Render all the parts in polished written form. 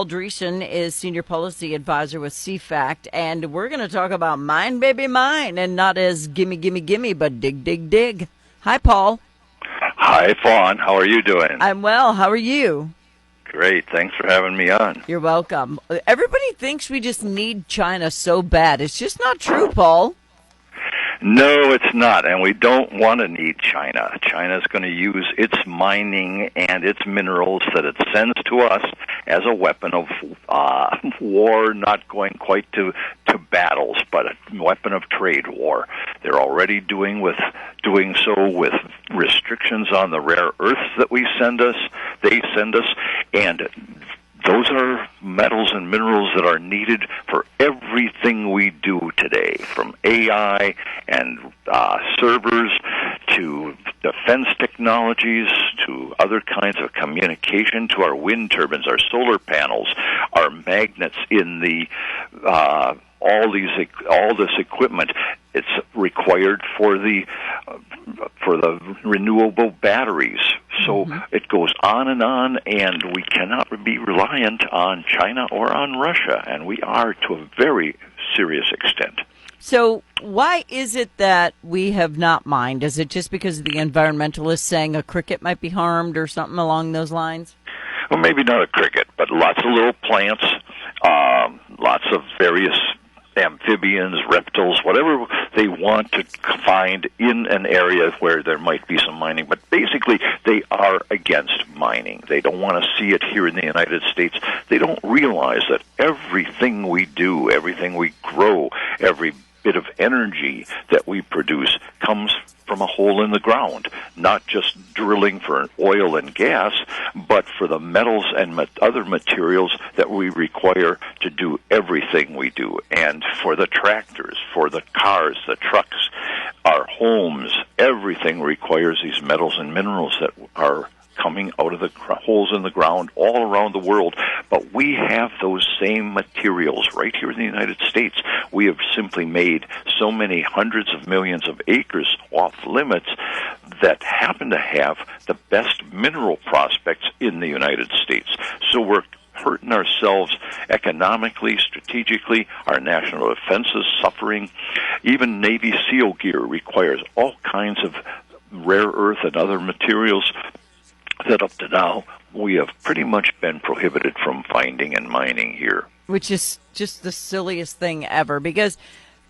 Dreesen is Senior Policy Advisor with CFACT, and we're going to talk about Mine, Baby, Mine, and not as gimme, gimme, gimme, but dig, dig, dig. Hi, Paul. Hi, Fawn. How are you doing? I'm well. How are you? Great. Thanks for having me on. You're welcome. Everybody thinks we just need China so bad. It's just not true, Paul. No, it's not, and we don't want to need China. China's going to use its mining and its minerals that it sends to us as a weapon of war, not going quite to battles, but a weapon of trade war. They're already doing so with restrictions on the rare earths that they send us, and those are metals and minerals that are needed for everything we do today, from AI and servers to defense technologies to other kinds of communication to our wind turbines, our solar panels, our magnets in the all this equipment. It's required for the renewable batteries. So it goes on, and we cannot be reliant on China or on Russia, and we are to a very serious extent. So why is it that we have not mined? Is it just because of the environmentalists saying a cricket might be harmed or something along those lines? Well, maybe not a cricket, but lots of little plants, lots of various amphibians, reptiles, whatever they want to find in an area where there might be some mining. But basically, they are against mining. They don't want to see it here in the United States. They don't realize that everything we do, everything we grow, every bit of energy that we produce comes from a hole in the ground, not just drilling for oil and gas, but for the metals and other materials that we require to do everything we do. And for the tractors, for the cars, the trucks, our homes, everything requires these metals and minerals that are coming out of the holes in the ground all around the world. But we have those same materials right here in the United States. We have simply made so many hundreds of millions of acres off limits that happen to have the best mineral prospects in the United States. So we're hurting ourselves economically, strategically. Our national defense is suffering. Even Navy SEAL gear requires all kinds of rare earth and other materials that up to now we have pretty much been prohibited from finding and mining here. Which is just the silliest thing ever, because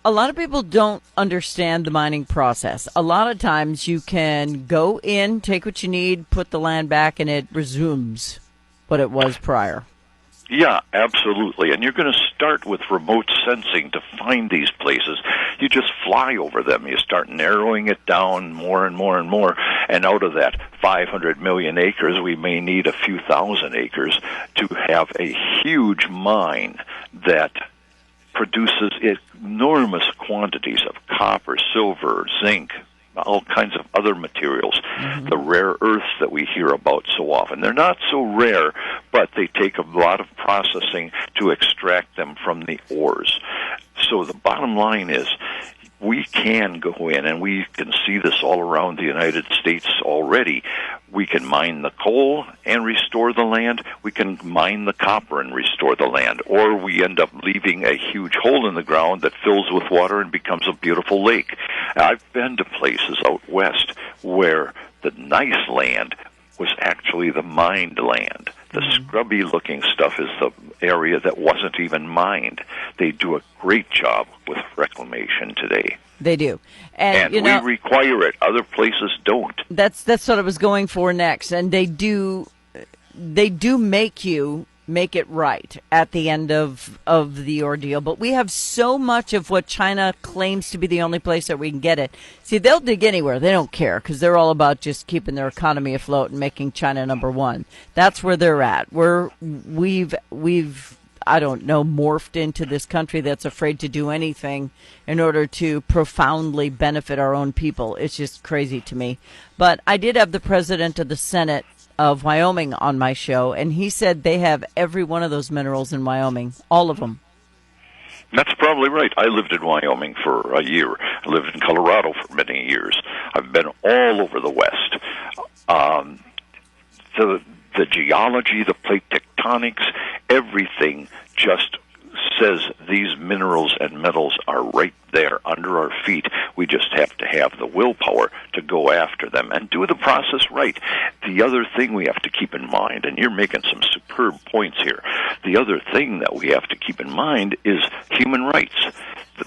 a lot of people don't understand the mining process. A lot of times you can go in, take what you need, put the land back, and it resumes what it was prior. Yeah, absolutely. And you're going to start with remote sensing to find these places. You just fly over them. You start narrowing it down more and more and more. And out of that 500 million acres, we may need a few thousand acres to have a huge mine that produces enormous quantities of copper, silver, zinc, all kinds of other materials, the rare earths that we hear about so often. They're not so rare, but they take a lot of processing to extract them from the ores. So the bottom line is, we can go in, and we can see this all around the United States already. We can mine the coal and restore the land. We can mine the copper and restore the land. Or we end up leaving a huge hole in the ground that fills with water and becomes a beautiful lake. I've been to places out west where the nice land was actually the mined land. The scrubby-looking stuff is the area that wasn't even mined. They do a great job with reclamation today. They do. And we require it. Other places don't. That's what I was going for next. And they do make you make it right at the end of the ordeal. But we have so much of what China claims to be the only place that we can get it. See, they'll dig anywhere. They don't care, because they're all about just keeping their economy afloat and making China number one. That's where they're at. We've I don't know, morphed into this country that's afraid to do anything in order to profoundly benefit our own people. It's just crazy to me. But I did have the president of the Senate of Wyoming on my show, and he said they have every one of those minerals in Wyoming, all of them. That's probably right. I lived in Wyoming for a year. I lived in Colorado for many years. I've been all over the West. the geology, the plate tectonics, everything just says these minerals and metals are right there under our feet. We just have to have the willpower to go after them and do the process right. The other thing we have to keep in mind, and you're making some superb points here, the other thing that we have to keep in mind is human rights.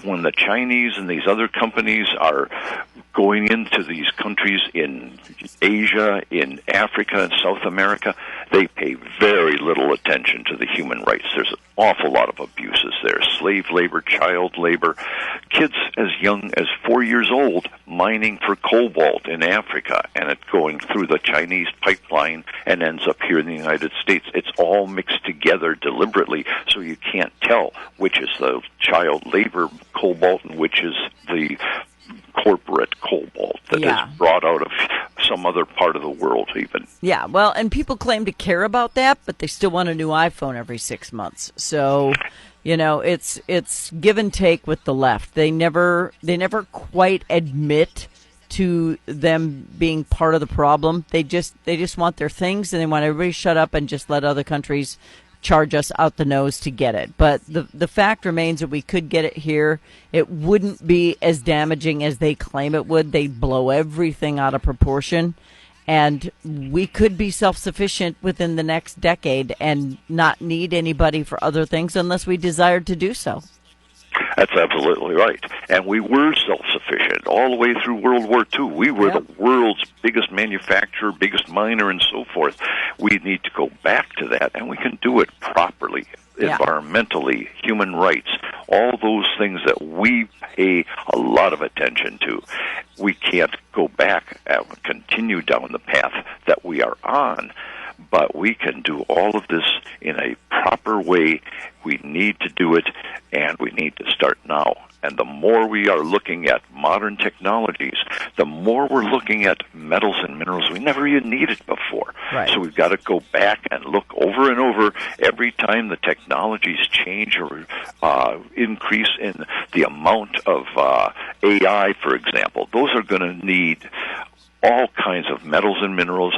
When the Chinese and these other companies are going into these countries in Asia, in Africa, and South America, they pay very little attention to the human rights. There's an awful lot of abuses there. Slave labor, child labor, kids as young as 4 years old mining for cobalt in Africa, and it going through the Chinese pipeline and ends up here in the United States. It's all mixed together deliberately, so you can't tell which is the child labor cobalt and which is the corporate cobalt that is brought out of some other part of the world even. Yeah, well, and people claim to care about that, but they still want a new iPhone every 6 months. So, you know, it's give and take with the left. They never quite admit to them being part of the problem. They just want their things, and they want everybody to shut up and just let other countries charge us out the nose to get it. But the fact remains that we could get it here. It wouldn't be as damaging as they claim it would. They blow everything out of proportion. And we could be self-sufficient within the next decade and not need anybody for other things unless we desired to do so. That's absolutely right. And we were self-sufficient all the way through World War II. We were the world's biggest manufacturer, biggest miner, and so forth. We need to go back to that, and we can do it properly, environmentally, human rights, all those things that we pay a lot of attention to. We can't go back and continue down the path that we are on, but we can do all of this in a proper way. We need to do it, and we need to start now. And the more we are looking at modern technologies, the more we're looking at metals and minerals we never even needed before. Right. So we've got to go back and look over and over every time the technologies change or increase in the amount of AI, for example. Those are going to need all kinds of metals and minerals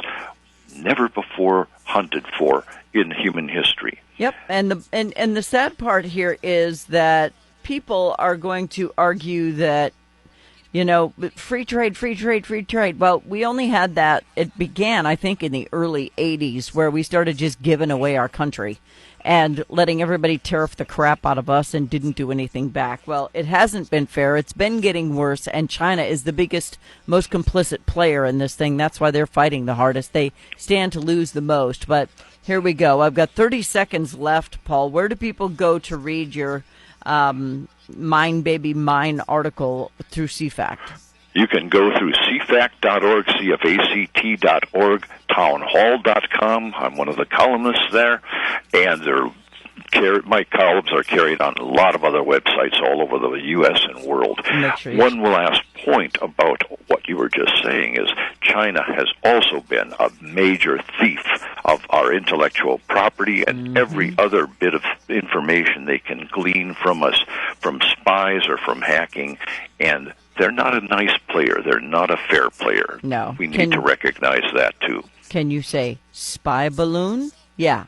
never before hunted for in human history. Yep, and the sad part here is that people are going to argue that, you know, free trade. Well, we only had that. It began, I think, in the early 80s, where we started just giving away our country and letting everybody tariff the crap out of us and didn't do anything back. Well, it hasn't been fair. It's been getting worse, and China is the biggest, most complicit player in this thing. That's why they're fighting the hardest. They stand to lose the most. But here we go. I've got 30 seconds left, Paul. Where do people go to read your Mine Baby Mine article through CFACT? You can go through cfact.org, cfact.org, townhall.com. I'm one of the columnists there, and my columns are carried on a lot of other websites all over the U.S. and world. One last point about what you were just saying is China has also been a major thief of our intellectual property and every other bit of information they can glean from us, from spies or from hacking, and they're not a nice player. They're not a fair player. No. We need to recognize that, too. Can you say spy balloon? Yeah.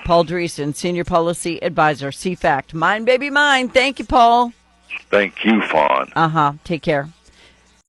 Paul Dreesen, Senior Policy Advisor, CFACT. Mine, baby, mine. Thank you, Paul. Thank you, Fawn. Take care.